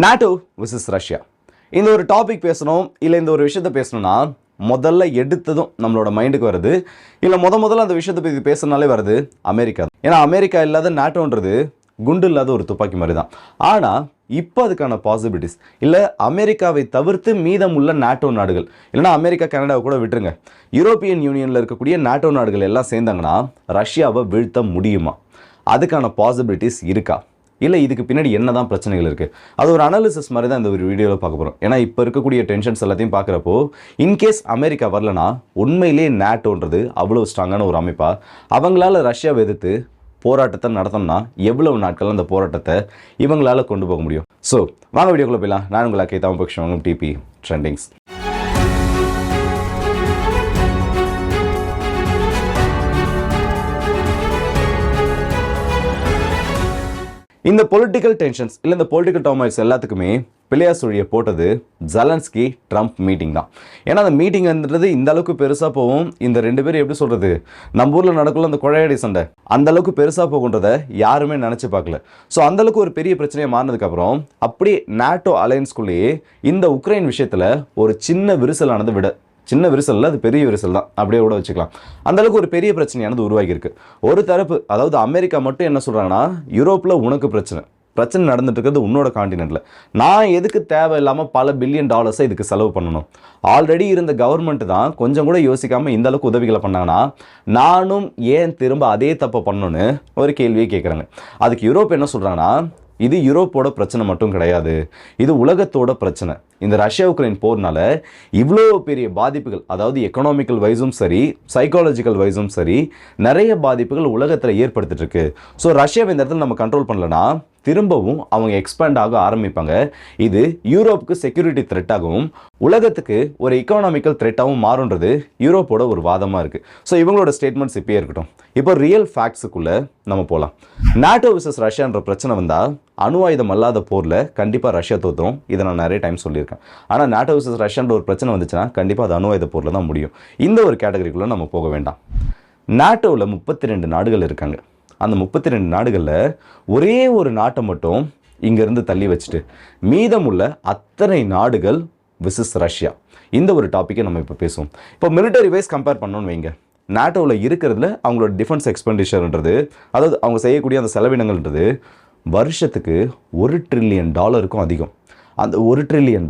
NATO versus Russia. இந்த ஒரு topic பேசணும் இல்லை இந்த ஒரு விஷயத்தை பேசணும்னா முதல்ல எடுத்ததும் நம்மளோட மைண்டுக்கு வருது இல்லை முதல்ல அந்த விஷயத்தை பற்றி பேசுனாலே வருது அமெரிக்கா. ஏன்னா அமெரிக்கா இல்லாத நாட்டோன்றது குண்டு இல்லாத ஒரு துப்பாக்கி மாதிரி தான். ஆனால் இப்போ அதுக்கான பாசிபிலிட்டிஸ் இல்லை, அமெரிக்காவை தவிர்த்து மீதம் உள்ள நாட்டோ நாடுகள், இல்லைனா அமெரிக்கா கனடாவை கூட விட்டுருங்க, யூரோப்பியன் யூனியனில் இருக்கக்கூடிய நாட்டோ நாடுகள் எல்லாம் சேர்ந்தாங்கன்னா ரஷ்யாவை வீழ்த்த முடியுமா? அதுக்கான பாசிபிலிட்டிஸ் இருக்கா? இல்லை இதுக்கு பின்னாடி என்ன தான் பிரச்சனைகள் இருக்குது? அது ஒரு அனாலிசிஸ் மாதிரி தான் இந்த ஒரு வீடியோவில் பார்க்க போகிறோம். ஏன்னா இப்போ இருக்கக்கூடிய டென்ஷன்ஸ் எல்லாத்தையும் பார்க்குறப்போ இன்கேஸ் அமெரிக்கா வரலனா உண்மையிலேயே நாட்டோன்றது அவ்வளோ ஸ்ட்ராங்கான ஒரு அமைப்பா? அவங்களால ரஷ்யாவை எதிர்த்து போராட்டத்தை நடத்தணும்னா எவ்வளவு நாட்கள் அந்த போராட்டத்தை இவங்களால கொண்டு போக முடியும்? ஸோ வாங்க வீடியோக்குள்ளே போயிடலாம். நான் உங்களை கேத்தாம பக்ஷம் டிபி ட்ரெண்டிங்ஸ். இந்த பொலிட்டிக்கல் டென்ஷன்ஸ் இல்லை இந்த பொலிட்டிக்கல் டர்மாய்ல்ஸ் எல்லாத்துக்குமே பிள்ளையார் சுழியை போட்டது ஜெலன்ஸ்கி ட்ரம்ப் மீட்டிங் தான். ஏன்னா அந்த மீட்டிங்ன்றது இந்த அளவுக்கு பெருசாக போகும். இந்த ரெண்டு பேரும் எப்படி சொல்கிறது, நம்ம ஊரில் நடக்கல அந்த குழையடி சண்டை அந்த அளவுக்கு பெருசாக போகுன்றதை யாருமே நினச்சி பார்க்கல. ஸோ அந்தளவுக்கு ஒரு பெரிய பிரச்சனையை மாறினதுக்கப்புறம் அப்படியே நாட்டோ அலையன்ஸ்குள்ளேயே இந்த உக்ரைன் விஷயத்தில் ஒரு சின்ன விரிசலானது சின்ன விரிசல், அது பெரிய விரிசல் தான் அப்படியே கூட வச்சுக்கலாம். அந்தளவுக்கு ஒரு பெரிய பிரச்சனையானது உருவாகியிருக்கு. ஒரு தரப்பு, அதாவது அமெரிக்கா மட்டும் என்ன சொல்கிறாங்கன்னா, யூரோப்பில் உனக்கு பிரச்சனை நடந்துட்டு இருக்கிறது உன்னோட காண்டினென்ட்டில், நான் எதுக்கு தேவையில்லாமல் பல பில்லியன் டாலர்ஸை இதுக்கு செலவு பண்ணணும்? ஆல்ரெடி இருந்த கவர்மெண்ட் தான் கொஞ்சம் கூட யோசிக்காமல் இந்த அளவுக்கு உதவிகளை பண்ணாங்கன்னா நானும் ஏன் திரும்ப அதே தப்பை பண்ணணும்னு ஒரு கேள்வியை கேட்குறாங்க. அதுக்கு யூரோப் என்ன சொல்கிறாங்கன்னா, இது யூரோப்போட பிரச்சனை மட்டும் கிடையாது, இது உலகத்தோட பிரச்சனை. இந்த ரஷ்யா உக்ரைன் போர்னால இவ்வளோ பெரிய பாதிப்புகள், அதாவது எக்கனாமிக்கல் வைஸும் சரி சைக்காலஜிக்கல் வைஸும் சரி நிறைய பாதிப்புகள் உலகத்தில் ஏற்படுத்திட்டு இருக்கு. ஸோ ரஷ்யாவை இந்த இடத்துல நம்ம கண்ட்ரோல் பண்ணலன்னா திரும்பவும் அவங்க எக்ஸ்பேண்ட் ஆக ஆரம்பிப்பாங்க. இது யூரோப்புக்கு செக்யூரிட்டி த்ரெட்டாகவும் உலகத்துக்கு ஒரு எக்கனாமிக்கல் த்ரெட்டாகவும் மாறுன்றது யூரோப்போட ஒரு வாதமாக இருக்குது. ஸோ இவங்களோட ஸ்டேட்மெண்ட்ஸ் இப்பயே இருக்கட்டும். இப்போ ரியல் ஃபேக்ட்ஸுக்குள்ளே நம்ம போகலாம். நாட்டோ விசஸ் ரஷ்யான்ற பிரச்சனை வந்தால் அணு ஆயுதம் அல்லாத போரில் கண்டிப்பாக ரஷ்யா தோற்றும். இதை நான் நிறைய டைம் சொல்லியிருக்கேன். ஆனால் நாட்டோ விசஸ் ரஷ்யான்ற ஒரு பிரச்சனை வந்துச்சுன்னா கண்டிப்பாக அது அணு ஆயுத போரில் தான் முடியும். இந்த ஒரு கேட்டகரிக்குள்ளே நம்ம போக வேண்டாம். நாட்டோவில் 32 நாடுகள் இருக்காங்க. அந்த 32 நாடுகளில் ஒரே ஒரு நாட்டை மட்டும் இங்கேருந்து தள்ளி வச்சுட்டு மீதமுள்ள அத்தனை நாடுகள் விசஸ் ரஷ்யா. இந்த ஒரு டாப்பிக்கை நம்ம இப்போ பேசுவோம். இப்போ மிலிட்டரி வைஸ் கம்பேர் பண்ணோன்னு வைங்க, நாட்டோவில் இருக்கிறதுல அவங்களோட டிஃபென்ஸ் எக்ஸ்பெண்டிச்சர்ன்றது, அதாவது அவங்க செய்யக்கூடிய அந்த செலவினங்கள்ன்றது வருஷத்துக்கு $1 ட்ரில்லியன் அதிகம். அந்த $1 ட்ரில்லியன்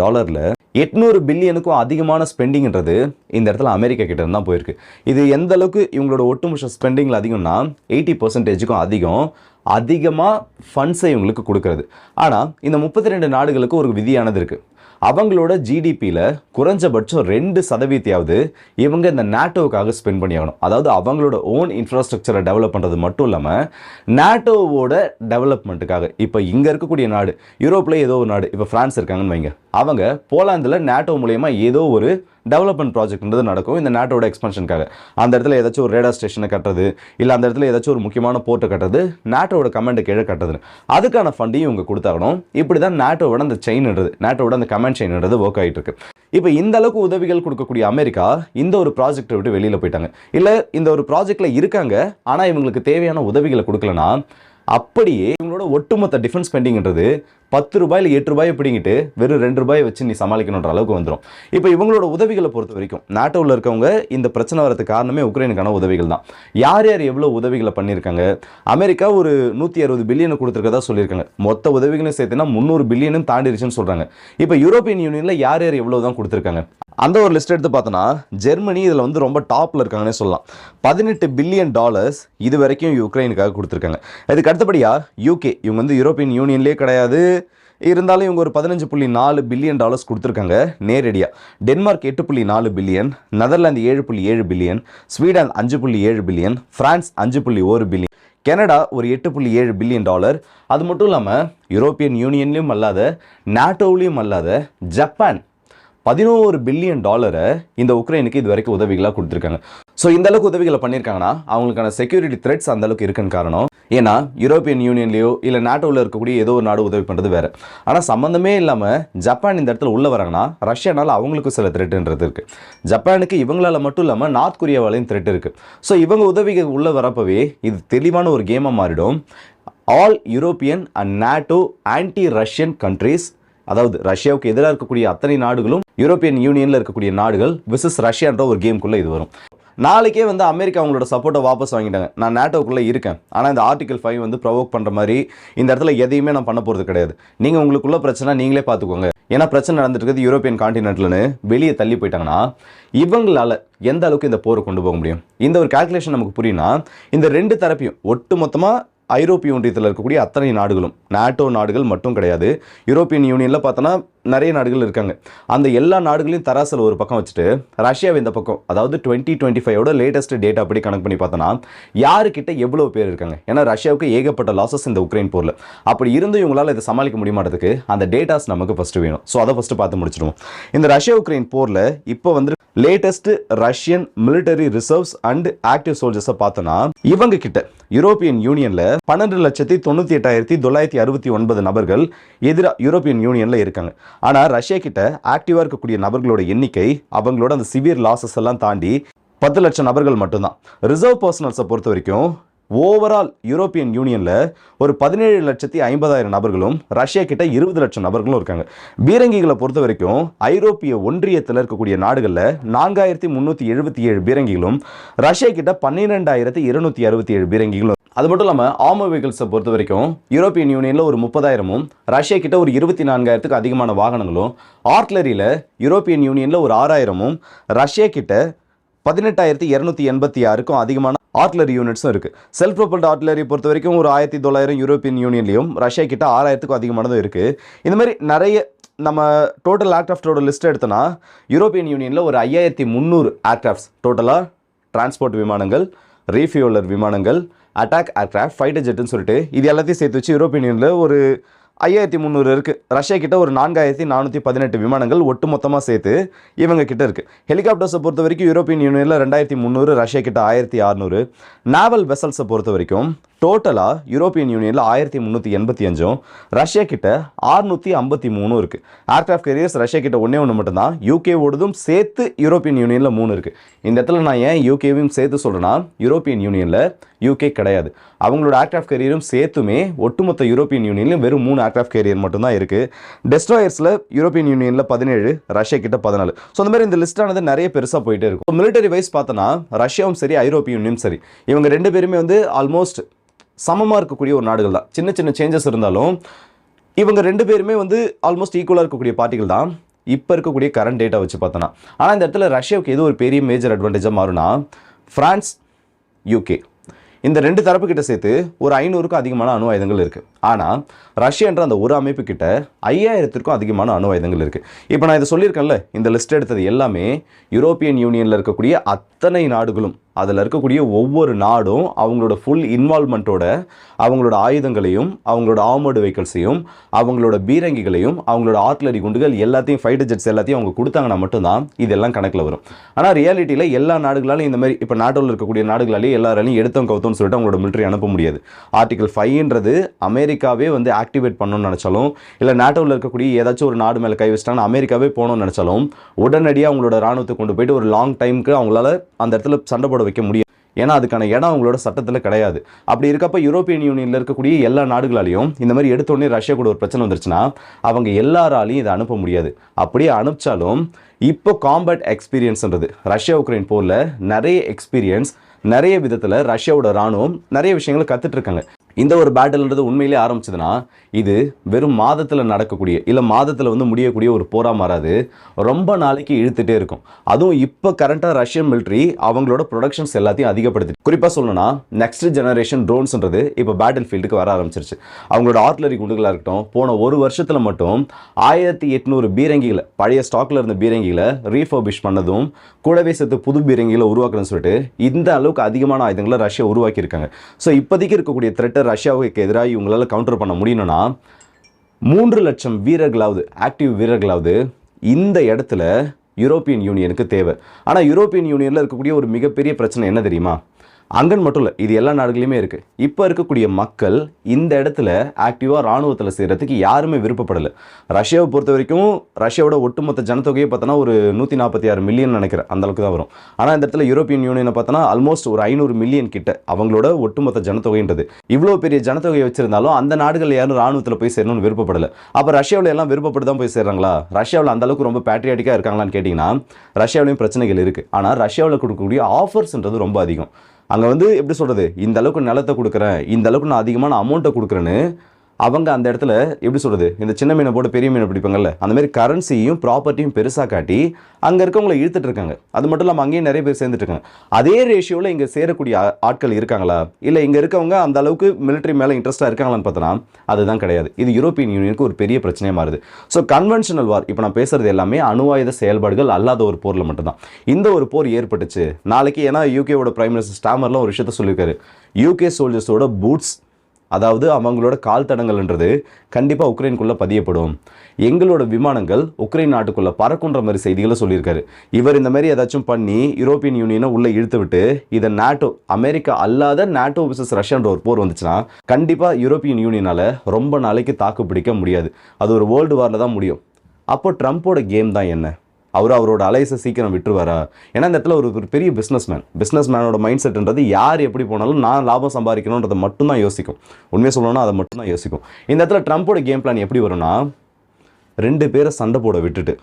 800 பில்லியனுக்கும் அதிகமான ஸ்பெண்டிங்ன்றது இந்த இடத்துல அமெரிக்கா கிட்ட இருந்து தான் போயிருக்கு. இது எந்த அளவுக்கு இவங்களோட ஒட்டுமொத்த ஸ்பெண்டிங்கில் அதிகம்னா 80% அதிகமாக ஃபண்ட்ஸை இவங்களுக்கு கொடுக்கறது. ஆனால் இந்த 32 நாடுகளுக்கு ஒரு விதியானது இருக்குது. அவங்களோட ஜிடிபியில் குறைஞ்சபட்சம் 2% இவங்க இந்த நாட்டோவுக்காக ஸ்பெண்ட் பண்ணி ஆகணும். அதாவது அவங்களோட ஓன் இன்ஃப்ராஸ்ட்ரக்சரை டெவலப் பண்ணுறது மட்டும் இல்லாமல் நாட்டோவோட டெவலப்மெண்ட்டுக்காக. இப்போ இங்கே இருக்கக்கூடிய நாடு, யூரோப்பில் ஏதோ ஒரு நாடு, இப்போ ஃப்ரான்ஸ் இருக்காங்கன்னு வைங்க, அவங்க போலாந்தில் நாட்டோ மூலயமா ஏதோ ஒரு டெவலப்மெண்ட் ப்ராஜெக்ட்ன்றது நடக்கும் இந்த நாட்டோட எக்ஸ்பென்ஷனுக்காக. அந்த இடத்துல ஏதாச்சும் ஒரு ரேடார் ஸ்டேஷனை கட்டுறது, இல்லை அந்த இடத்துல ஏதாச்சும் ஒரு முக்கியமான போர்ட்டை கட்டுறது, நாட்டோட கமாண்டை கீழே கட்டுறது, அதுக்கான ஃபண்டையும் இவங்க கொடுத்தாகணும். இப்படி தான் நாட்டோட அந்த செயின்ன்றது, நாட்டோட அந்த கமாண்ட் செயின்ன்றது ஒர்க் ஆகிட்டு இருக்கு. இப்போ இந்த அளவுக்கு உதவிகள் கொடுக்கக்கூடிய அமெரிக்கா இந்த ஒரு ப்ராஜெக்டை விட்டு வெளியில் போயிட்டாங்க. இல்லை இந்த ஒரு ப்ராஜெக்டில் இருக்காங்க, ஆனால் இவங்களுக்கு தேவையான உதவிகளை கொடுக்கலனா அப்படியே இவங்களோட ஒட்டுமொத்த டிஃபென்ஸ் ஸ்பெண்டிங்ன்றது $10 இல்லை $8 பிடிங்கிட்டு வெறும் $2 வச்சு நீ சமாளிக்கணுன்ற அளவுக்கு வந்துடும். இப்போ இவங்களோட உதவிகளை பொறுத்த வரைக்கும் நாட்டோவில் இருக்கவங்க இந்த பிரச்சனை வரதுக்கு காரணமே உக்ரைனுக்கான உதவிகள் தான். யார் எவ்வளோ உதவிகளை பண்ணியிருக்காங்க? அமெரிக்கா ஒரு 160 பில்லியன் கொடுத்துருக்கதா சொல்லியிருக்காங்க. மொத்த உதவிகளும் சேர்த்துனா 300 பில்லியனும் தாண்டிடுச்சுன்னு சொல்கிறாங்க. இப்போ யூரோப்பியன் யூனியனில் யார் எவ்வளோ தான் கொடுத்துருக்காங்க அந்த ஒரு லிஸ்ட் எடுத்து பார்த்தோன்னா ஜெர்மனி இதில் வந்து ரொம்ப டாப்பில் இருக்காங்கன்னே சொல்லலாம். $18 பில்லியன் இது வரைக்கும் யுக்ரைனுக்காக கொடுத்துருக்காங்க. இதுக்கு அடுத்தபடியாக யூகே, இவங்க வந்து யூரோப்பியன் யூனியன்லேயே கிடையாது, இருந்தாலும் இவங்க ஒரு $15.4 பில்லியன் கொடுத்துருக்காங்க நேரடியாக. Denmark 8.4 billion, Netherlands 7.7 billion, Sweden 5.7 billion, France 5.1 billion, Canada ஒரு $8.7 பில்லியன். அது மட்டும் இல்லாமல் யூரோப்பியன் யூனியன்லேயும் அல்லாத நாட்டோவிலையும் அல்லாத ஜப்பான் $11 பில்லியன் இந்த உக்ரைனுக்கு இது வரைக்கும் உதவிகளாக கொடுத்துருக்காங்க. ஸோ இந்த அளவுக்கு உதவிகளை பண்ணியிருக்காங்கன்னா அவங்களுக்கான செக்யூரிட்டி த்ரெட்ஸ் அந்த அளவுக்கு இருக்குன்னு காரணம். ஏன்னா யூரோப்பியன் யூனியன்லேயோ இல்லை நாட்டோவில் இருக்கக்கூடிய ஏதோ ஒரு நாடு உதவி பண்ணுறது வேறு. ஆனால் சம்மந்தமே இல்லாமல் ஜப்பான் இந்த இடத்துல உள்ளே வராங்கன்னா ரஷ்யானால் அவங்களுக்கும் சில த்ரெட்டுன்றது இருக்குது. ஜப்பானுக்கு இவங்களால் மட்டும் இல்லாமல் நார்த் கொரியாவாலையும் த்ரெட் இருக்குது. ஸோ இவங்க உதவிகள் உள்ளே வரப்பவே இது தெளிவான ஒரு கேமாக மாறிடும். All European and NATO anti Russian countries அதாவது ரஷ்யாவுக்கு எதிராக இருக்கக்கூடிய அத்தனை நாடுகளும் யூரோப்பியன் யூனியனில் இருக்கக்கூடிய நாடுகள் விசஸ் ரஷ்யான்ற ஒரு கேமுக்குள்ளே இது வரும். நாளைக்கே வந்து அமெரிக்கா அவங்களோட சப்போர்ட்டை வாபஸ் வாங்கிட்டாங்க, நான் நேட்டோக்குள்ளே இருக்கேன், ஆனால் இந்த ஆர்டிகல் 5 வந்து ப்ரொவோக் பண்ணுற மாதிரி இந்த இடத்துல எதையுமே நான் பண்ண போகிறது கிடையாது, நீங்கள் உங்களுக்குள்ள பிரச்சனை நீங்களே பார்த்துக்கோங்க, ஏன்னா பிரச்சனை நடந்துட்டு இருக்குது யூரோப்பியன் கான்டினென்ட்லன்னு வெளியே தள்ளி போயிட்டாங்கன்னா இவங்களால எந்த அளவுக்கு இந்த போரை கொண்டு போக முடியும்? இந்த ஒரு கால்குலேஷன் நமக்கு புரியும்னா இந்த ரெண்டு தரப்பையும் ஒட்டு மொத்தமாக ஐரோப்பிய ஒன்றியத்தில் இருக்கக்கூடிய அத்தனை நாடுகளும், நாட்டோ நாடுகள் மட்டும் கிடையாது, யூரோப்பியன் யூனியனில் பார்த்தோன்னா நிறைய நாடுகள் இருக்காங்க, அந்த எல்லா நாடுகளையும் தராசில் ஒரு பக்கம் வச்சுட்டு ரஷ்யாவை இந்த பக்கம், அதாவது 2025 லேட்டஸ்ட் டேட்டா அப்படி கணக்கு பண்ணி பார்த்தோன்னா யாருக்கிட்ட எவ்வளோ பேர் இருக்காங்க? ஏன்னா ரஷ்யாவுக்கு ஏகப்பட்ட லாசஸ் இந்த உக்ரைன் போரில். அப்படி இருந்து இவங்களால் இதை சமாளிக்க முடிய மாட்டதுக்கு அந்த டேட்டாஸ் நமக்கு ஃபஸ்ட்டு வேணும். ஸோ அதை ஃபஸ்ட்டு பார்த்து முடிச்சிடுவோம். இந்த ரஷ்யா உக்ரைன் போரில் இப்போ வந்து latest Russian military reserves and active சோல்ஜர்ஸை பார்த்தோன்னா இவங்க கிட்ட யூரோப்பியன் யூனியன்ல 12,98,969 நபர்கள் எதிராக யூரோப்பியன் யூனியன்ல இருக்காங்க. ஆனால் ரஷ்யா கிட்ட ஆக்டிவா இருக்கக்கூடிய நபர்களோட எண்ணிக்கை அவங்களோட அந்த சிவியர் லாசஸ் எல்லாம் தாண்டி 10 லட்சம் நபர்கள் மட்டும்தான். ரிசர்வ் பர்சனல்ஸை பொறுத்த வரைக்கும் ஓவரால் யூரோப்பியன் யூனியன்ல ஒரு 17,50,000 நபர்களும் ரஷ்யா கிட்ட 20 லட்சம் நபர்களும் இருக்காங்க. பீரங்கிகளை பொறுத்த வரைக்கும் ஐரோப்பிய ஒன்றியத்தில் இருக்கக்கூடிய நாடுகளில் 4,377 பீரங்கிகளும் ரஷ்யா கிட்ட 12,267 பீரங்கிகளும். அது மட்டும் இல்லாமல் ஆர்மர் வெஹிக்கிள்ஸை பொறுத்த வரைக்கும் யூரோப்பியன் யூனியனில் ஒரு 30,000ம் ரஷ்யா கிட்ட ஒரு 24,000த்துக்கு அதிகமான வாகனங்களும், ஆர்ட்லரியில் யூரோப்பியன் யூனியனில் ஒரு 6,000ம் ரஷ்யா கிட்ட 18,286க்கும் அதிகமான ஆர்ட்லரி யூனிட்ஸும் இருக்குது. செல்ஃப் ப்ரொபல்ட் ஆர்ட்லரி பொறுத்த வரைக்கும் ஒரு 1,900 யூரோப்பியன் யூனியன்லையும் ரஷ்யா கிட்ட 6,000த்துக்கும் அதிகமானதும் இருக்குது. இந்த மாதிரி நிறைய நம்ம டோட்டல் ஏர்க்ராஃப்டோட லிஸ்ட் எடுத்தோன்னா யூரோப்பியன் யூனியனில் ஒரு 5,300 ஏர்க்ராஃப்ட்ஸ் டோட்டலாக, டிரான்ஸ்போர்ட் விமானங்கள், ரீஃபியூலர் விமானங்கள், அட்டாக் ஏர்க்ராஃப்ட், ஃபைட்டர் ஜெட்டுன்னு சொல்லிட்டு இது எல்லாத்தையும் சேர்த்து வச்சு யூரோப்பியன் யூனியனில் ஒரு 5,300 இருக்குது. ரஷ்யா கிட்ட ஒரு 4,418 விமானங்கள் ஒட்டு மொத்தமாக சேர்த்து இவங்க கிட்ட இருக்குது. ஹெலிகாப்டர்ஸை பொறுத்த வரைக்கும் யூரோப்பியன் யூனியனில் 2,300, ரஷ்யா கிட்ட 1,600. நாவல் வெசல்ஸை பொறுத்த வரைக்கும் டோட்டலாக யூரோப்பியன் யூனியனில் 1,385, ரஷ்யா கிட்ட 653 இருக்குது. ஏர்க்ராஃப்ட் கேரியர்ஸ் ரஷ்யா கிட்ட ஒன்று மட்டும்தான், யூகே ஓடுதும் சேர்த்து யூரோப்பியன் யூனியனில் 3 இருக்குது. இந்த இடத்துல நான் ஏன் யூகேவையும் சேர்த்து சொல்கிறேன்னா யூரோப்பியன் யூனியனில் யூகே கிடையாது, அவங்களோட ஏர்க்ராஃப்ட் கேரியரும் சேர்த்துமே ஒட்டுமொத்த யூரோப்பியன் யூனியனில் வெறும் 3 ஏர்க்ராஃப்ட் கேரியர் மட்டும்தான் இருக்குது. டெஸ்ட்ராயர்ஸில் யூரோப்பியன் யூனியனில் 17, ரஷ்யா கிட்ட 14. ஸோ அந்த மாதிரி இந்த லிஸ்டானது நிறைய பெருசாக போயிட்டே இருக்கும். மிலிட்டரி வைஸ் பார்த்தோன்னா ரஷ்யாவும் சரி ஐரோப்பிய யூனியனும் சரி இவங்க ரெண்டு பேருமே வந்து ஆல்மோஸ்ட் சமமாக இருக்கக்கூடிய ஒரு நாடுகள் தான். சின்ன சின்ன சேஞ்சஸ் இருந்தாலும் இவங்க ரெண்டு பேருமே வந்து ஆல்மோஸ்ட் ஈக்குவலாக இருக்கக்கூடிய பார்ட்டிகள் தான் இப்போ இருக்கக்கூடிய கரண்ட் டேட்டா வச்சு பார்த்தோன்னா. ஆனால் இந்த இடத்துல ரஷ்யாவுக்கு எது ஒரு பெரிய மேஜர் அட்வான்டேஜாக மாறும்னா ஃப்ரான்ஸ், யூகே இந்த ரெண்டு தரப்பு கிட்ட சேர்த்து ஒரு 500க்கும் அதிகமான அணு ஆயுதங்கள் இருக்குது. ஆனால் ரஷ்யான்ற அந்த ஒரு அமைப்பு கிட்ட 5,000த்திற்கும் அதிகமான அணு ஆயுதங்கள் இருக்குது. இப்போ நான் இதை சொல்லியிருக்கேன்ல, இந்த லிஸ்ட் எடுத்தது எல்லாமே யூரோப்பியன் யூனியனில் இருக்கக்கூடிய அத்தனை நாடுகளும், அதில் இருக்கக்கூடிய ஒவ்வொரு நாடும் அவங்களோட ஃபுல் இன்வால்மெண்ட்டோட அவங்களோட ஆயுதங்களையும் அவங்களோட ஆர்மர்டு வெஹிக்கிள்ஸையும் அவங்களோட பீரங்கிகளையும் அவங்களோட ஆர்ட்லரி குண்டுகள் எல்லாத்தையும் ஃபைட்டர் ஜெட்ஸ் எல்லாத்தையும் அவங்க கொடுத்தாங்கன்னா மட்டும்தான் இதெல்லாம் கணக்கில் வரும். ஆனால் ரியாலிட்டியில் எல்லா நாடுகளாலும் இந்த மாதிரி இப்போ நாட்டோவில் இருக்கக்கூடிய நாடுகளாலேயே எல்லாராலையும் எடுத்தோம் கவுத்தோம்னு சொல்லிட்டு அவங்களோட மிலிட்டரி அனுப்ப முடியாது. ஆர்டிகல் 5ன்றது அமெரிக்காவே வந்து ஆக்டிவேட் பண்ணணும்னு நினச்சாலும், இல்லை நாட்டோவில் இருக்கக்கூடிய ஏதாச்சும் ஒரு நாடு மேலே கை வச்சிட்டாங்கன்னா அமெரிக்காவே போகணும்னு நினச்சாலும் உடனடியாக அவங்களோட ராணுவத்தை கொண்டு போயிட்டு ஒரு லாங் டைமுக்கு அவங்களால அந்த இடத்துல சண்டை போட வைக்க முடியும். ஏன்னா அதுக்கான இடம் அவங்களோட சட்டத்தில் கிடையாது. அப்படி இருக்கப்ப யூரோப்பியன் யூனியனில் இருக்கக்கூடிய எல்லா நாடுகளாலையும் இந்த மாதிரி எடுத்தோடனே ரஷ்யா கூட ஒரு பிரச்சனை வந்துருச்சுன்னா அவங்க எல்லாராலையும் இதை அனுப்ப முடியாது. அப்படியே அனுப்பிச்சாலும் இப்போ காம்பேட் எக்ஸ்பீரியன்ஸ்ன்றது ரஷ்யா உக்ரைன் போரில் நிறைய எக்ஸ்பீரியன்ஸ், நிறைய விதத்தில் ரஷ்யாவோட ராணுவம் நிறைய விஷயங்களை கற்றுட்டு இருக்காங்க. இந்த ஒரு பேட்டில்ன்றது உண்மையிலே ஆரம்பிச்சதுன்னா இது வெறும் மாதத்தில் நடக்கக்கூடிய இல்லை மாதத்தில் வந்து முடியக்கூடிய ஒரு போராக மாறாது, ரொம்ப நாளைக்கு இழுத்துட்டே இருக்கும். அதுவும் இப்போ கரண்ட்டாக ரஷ்யன் மிலிட்ரி அவங்களோட ப்ரொடக்ஷன்ஸ் எல்லாத்தையும் அதிகப்படுத்தி, குறிப்பாக சொல்லணும்னா நெக்ஸ்ட் ஜெனரேஷன் ட்ரோன்ஸ்ன்றது இப்போ பேட்டில் ஃபீல்டுக்கு வர ஆரம்பிச்சிருச்சு. அவங்களோட ஆர்ட்லரி குண்டுகளாக இருக்கட்டும், போன ஒரு வருஷத்தில் மட்டும் 1,800 பீரங்கிகளை, பழைய ஸ்டாக்கில் இருந்த பீரங்கிகளை ரீஃபர்பிஷ் பண்ணதும் கூடவே சேர்த்து புது பீரங்கிகளை உருவாக்கணும்னு சொல்லிட்டு இந்த அளவுக்கு அதிகமான ஆயுதங்களை ரஷ்யா உருவாக்கியிருக்காங்க. ஸோ இப்போதைக்கு இருக்கக்கூடிய த்ரெட்டை ரஷ்யாவுக்கு எதிராக இவங்களால கவுண்டர் பண்ண முடியணும்னா 3 லட்சம் வீரர்களாவது, ஆக்டிவ் வீரர்களாவது இந்த இடத்துல யூரோப்பியன் யூனியனுக்கு தேவை. ஆனால் யூரோப்பியன் யூனியனில் இருக்கக்கூடிய ஒரு மிகப்பெரிய பிரச்சனை என்ன தெரியுமா? அங்கன் மட்டும் இல்லை, இது எல்லா நாடுகளையுமே இருக்குது. இப்போ இருக்கக்கூடிய மக்கள் இந்த இடத்துல ஆக்டிவாக இராணுவத்தில் சேர்கிறதுக்கு யாருமே விருப்பப்படலை. ரஷ்யாவை பொறுத்த வரைக்கும் ரஷ்யாவோட ஒட்டுமொத்த ஜனத்தொகையை பார்த்தோன்னா ஒரு 146 மில்லியன் நினைக்கிறேன், அந்தளவுக்கு தான் வரும். ஆனால் இந்த இடத்துல யூரோப்பியன் யூனியனை பார்த்தோன்னா ஆல்மோஸ்ட் ஒரு 500 மில்லியன் கிட்ட அவங்களோட ஒட்டுமொத்த ஜனத்தொகைன்றது. இவ்வளோ பெரிய ஜனத்தொகையை வச்சிருந்தாலும் அந்த நாடுகள் யாரும் இராணுவத்தில் போய் சேரணும்னு விருப்பப்படலை. அப்போ ரஷ்யாவில் எல்லாம் விருப்பப்பட்டு தான் போய் சேர்றாங்களா? ரஷ்யாவில் அந்த அளவுக்கு ரொம்ப பேட்ரியாட்டிக்காக இருக்காங்களான்னு கேட்டிங்கன்னா ரஷ்யாவிலையும் பிரச்சனைகள் இருக்குது. ஆனால் ரஷ்யாவில் கொடுக்கக்கூடிய ஆஃபர்ஸ்ன்றது ரொம்ப அதிகம். அங்கே வந்து எப்படி சொல்கிறது, இந்த அளவுக்கு நிலத்தை கொடுக்குறேன், இந்த அளவுக்கு நான் அதிகமான அமௌண்ட்டை கொடுக்குறேன்னு அவங்க அந்த இடத்துல எப்படி சொல்கிறது, இந்த சின்ன மீனை போட்டு பெரிய மீனை பிடிப்பாங்கல்ல, அந்த மாதிரி கரன்சியும் ப்ராப்பர்ட்டியும் பெருசாக காட்டி அங்கே இருக்கவங்களை இழுத்துட்டு இருக்காங்க. அது மட்டும் இல்லாமல் அங்கேயும் நிறைய பேர் சேர்ந்துட்டு இருக்காங்க. அதே ரேஷியோவில் இங்கே சேரக்கூடிய ஆட்கள் இருக்காங்களா, இல்லை இங்கே இருக்கவங்க அந்த அளவுக்கு மிலிட்ரி மேலே இன்ட்ரெஸ்ட்டாக இருக்காங்களான்னு பார்த்தோன்னா அதுதான் கிடையாது. இது யூரோப்பியன் யூனியனுக்கு ஒரு பெரிய பிரச்சனையாக மாறுது. ஸோ கன்வென்ஷனல் வார், இப்போ நான் பேசுகிறது எல்லாமே அணுவாயுத செயல்பாடுகள் அல்லாத ஒரு போரில் மட்டும்தான். இந்த ஒரு போர் ஏற்பட்டுச்சு நாளைக்கு, ஏன்னா யூகேவோட பிரைம் மினிஸ்டர் ஸ்டாமர்லாம் ஒரு விஷயத்த சொல்லியிருக்காரு, யூகே சோல்ஜர்ஸோட பூட்ஸ், அதாவது அவங்களோட கால் தடங்கள்ன்றது கண்டிப்பாக உக்ரைனுக்குள்ளே பதியப்படும், எங்களோட விமானங்கள் உக்ரைன் நாட்டுக்குள்ளே பறக்குன்ற மாதிரி செய்திகளை சொல்லியிருக்காரு. இவர் இந்த மாதிரி ஏதாச்சும் பண்ணி யூரோப்பியன் யூனியனை உள்ளே இழுத்து விட்டு இதை நாட்டோ, அமெரிக்கா அல்லாத நாட்டோ விசஸ் ரஷ்யான்ற ஒரு போர் வந்துச்சுன்னா கண்டிப்பாக யூரோப்பியன் யூனியனால் ரொம்ப நாளைக்கு தாக்கு பிடிக்க முடியாது. அது ஒரு வேர்ல்டு வாரில் தான் முடியும். அப்போ ட்ரம்ப்போட கேம் தான் என்ன? அவரோட அலைஸை சீக்கிரம் விட்டுருவாரா? ஏன்னா இந்த இடத்துல ஒரு பெரிய பிஸ்னஸ் மேனோட மைண்ட் செட்ன்றது யார் எப்படி போனாலும் நான் லாபம் சம்பாதிக்கணுன்றதை மட்டும்தான் யோசிக்கும். உண்மையை சொல்லணும்னா அதை மட்டும் தான் யோசிக்கும். இந்த இடத்துல ட்ரம்ப்போட கேம் பிளான் எப்படி வரும்னா, 2 பேரை சண்டை போட விட்டுட்டு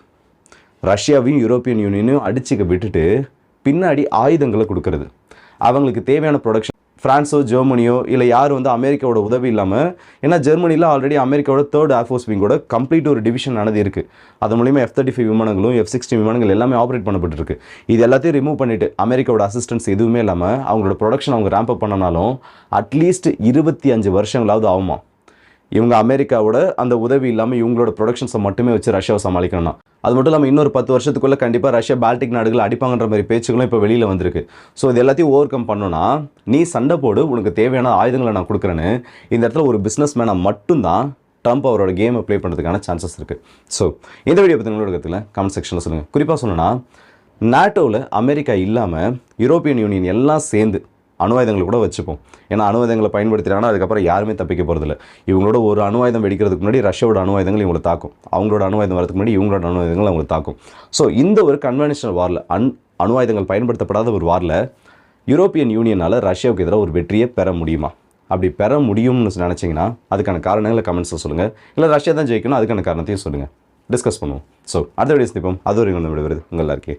ரஷ்யாவையும் யூரோப்பியன் யூனியனையும் அடிச்சுக்க விட்டுட்டு பின்னாடி ஆயுதங்களை கொடுக்கறது, அவங்களுக்கு தேவையான ப்ரொடக்ஷன், ஃப்ரான்ஸோ ஜெர்மனியோ இல்லை யார் வந்து அமெரிக்காவோட உதவி இல்லாமல், ஏன்னா ஜெர்மனியில் ஆல்ரெடி அமெரிக்காவோட 3rd ஏர்ஃபோர்ஸ் விங்கோட கம்ப்ளீட் ஒரு டிவிஷன் ஆனது இருக்குது. அது மூலிமா F-35 விமானங்களும் F-16 விமானங்கள் எல்லாமே ஆப்ரேட் பண்ணப்பட்டிருக்கு. இது எல்லாத்தையும் ரிமூவ் பண்ணிவிட்டு அமெரிக்காவோட அசிஸ்டன்ஸ் எதுவுமே இல்லாமல் அவங்களோட ப்ரொடக்ஷன் அவங்க ரேம்ப் அப் பண்ணனாலும் அட்லீஸ்ட் 25 வருஷங்களாவது ஆகுமா. இவங்க அமெரிக்காவோட அந்த உதவி இல்லாமல் இவங்களோட ப்ரொடக்ஷன்ஸை மட்டுமே வச்சு ரஷ்யாவை சமாளிக்கணும்னா. அது மட்டும் இல்லாமல் இன்னொரு 10 வருஷத்துக்குள்ளே கண்டிப்பாக ரஷ்யா பால்டிக் நாடுகள் அடிப்பாங்கன்ற மாதிரி பேச்சுகளும் இப்போ வெளியில் வந்திருக்கு. ஸோ இது எல்லாத்தையும் ஓவர் கம் பண்ணணும்னா நீ சண்டை போடு, உனக்கு தேவையான ஆயுதங்களை நான் கொடுக்குறேன்னு இந்த இடத்துல ஒரு பிஸ்னஸ் மேனாக மட்டும்தான் ட்ரம்ப் அவரோட கேமை ப்ளே பண்ணுறதுக்கான சான்சஸ் இருக்குது. ஸோ இந்த வீடியோ பற்றி உங்களோட கருத்தில் கமெண்ட் செக்ஷனில் சொல்லுங்கள். குறிப்பாக சொன்னோன்னா, நாட்டோவில் அமெரிக்கா இல்லாமல் யூரோப்பியன் யூனியன் எல்லாம் சேர்ந்து அணுவாயுதங்களை கூட வச்சுப்போம். ஏன்னா அணுவாயுதங்களை பயன்படுத்தினாங்கன்னா அதுக்கப்புறம் யாருமே தப்பிக்க போகிறதில்ல. இவங்களோட ஒரு அணுவாயுதம் வெடிக்கிறதுக்கு முன்னாடி ரஷ்யாவோட அணுவாயுதங்கள் இவங்களை தாக்கும், அவங்களோட அணுவாயுதம் வரதுக்கு முன்னாடி இவங்களோட அணுவாயுதங்கள் அவங்களை தாக்கும். ஸோ இந்த ஒரு கன்வென்ஷனல் வாரில், அணுவாயுதங்கள் பயன்படுத்தப்படாத ஒரு வாரில் யூரோப்பியன் யூனியனால் ரஷ்யாவுக்கு எதிராக ஒரு வெற்றியை பெற முடியுமா? அப்படி பெற முடியும்னு நினச்சிங்கன்னா அதுக்கான காரணங்களை கமெண்ட்ஸில் சொல்லுங்கள். இல்லை ரஷ்யா தான் ஜெயிக்கணும், அதுக்கான காரணத்தையும் சொல்லுங்கள், டிஸ்கஸ் பண்ணுவோம். ஸோ அடுத்த வீடியோ சந்திப்போம். அது வரைக்கும் நம்ம விடுவது உங்கள் எல்லாருக்கே